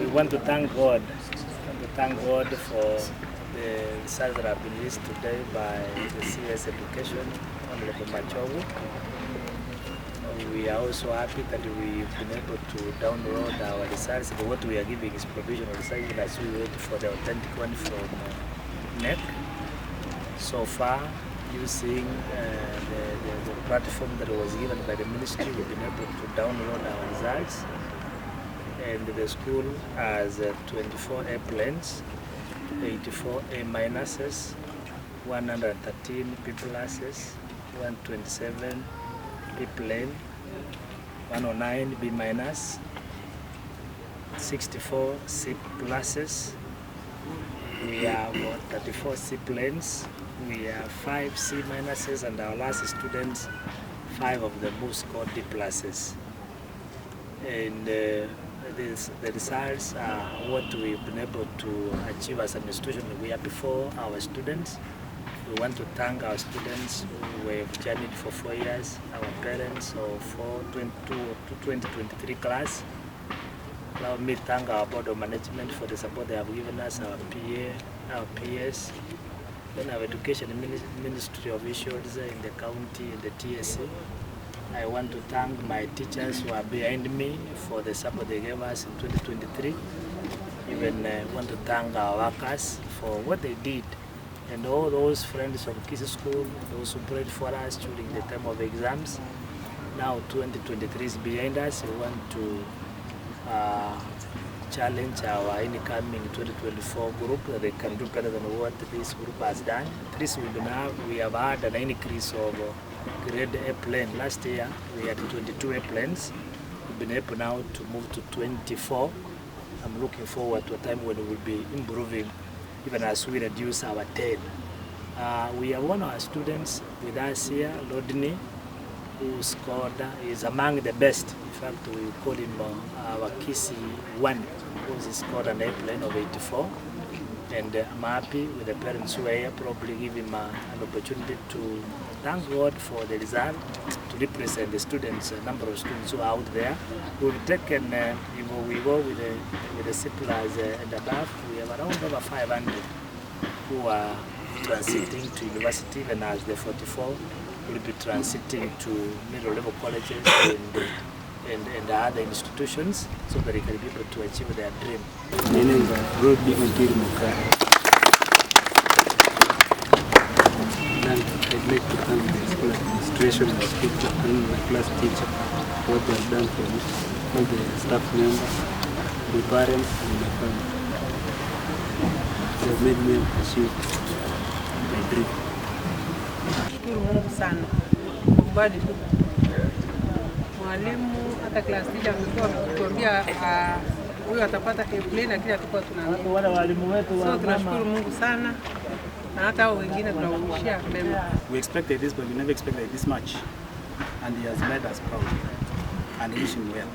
We want to thank God. For the results that have been released today by the CS Education, Honorable Machogu. We are also happy that we've been able to download our results. What we are giving is provisional results as we wait for the authentic one from NEC. So far, using the platform that was given by the ministry, we've been able to download our results. And the school has 24 A planes, 84 A minuses, 113 B pluses, 127 B plane, 109 B minus, 64 C pluses. We have 34 C planes. We have 5 C minuses, and our last students, 5 of them who scored D pluses. And the results are what we've been able to achieve as an institution. We are before our students. We want to thank our students who have journeyed for 4 years, our parents for 2023 class. Allow me to thank our board of management for the support they have given us, our PA, our PS, then our education ministry officials in the county and the TSE. I want to thank my teachers who are behind me for the support they gave us in 2023. Even want to thank our workers for what they did, and all those friends from Kisii School, those who prayed for us during the time of exams. Now 2023 is behind us. We want to challenge our incoming 2024 group that they can do better than what this group has done. We have had an increase of grade A plane. Last year we had 22 A planes. We've been able now to move to 24. I'm looking forward to a time when we will be improving even as we reduce our 10. We have one of our students with us here, Lodney, who scored, is among the best. In fact, we call him our Kisii 1, who scored an A plane of 84. And I'm happy with the parents who are here, probably give him an opportunity to thank God for the result, to represent the students, a number of students who are out there. We've taken, if we go with the C plus and above, we have around over 500 who are transiting to university, even as the 44 will be transiting to middle level colleges and other institutions, so that they can be able to achieve their dream. My name is Rodi Mukara. I'd like to thank the school administration and the class teacher for what they have done for me, all the staff members, my parents and my family. They have made me achieve my dream. Shukuru Mungu sana. Kubali tu. Mwalimu hata class teacher amekuwa akituambia huyu atapata A na kila tukua tunaamini. Wale walimu wetu So tunashukuru Mungu sana. Na hata hao wengine tunawashia mema. We expected this, but we never expected this much. And he has made us proud. And wish him well.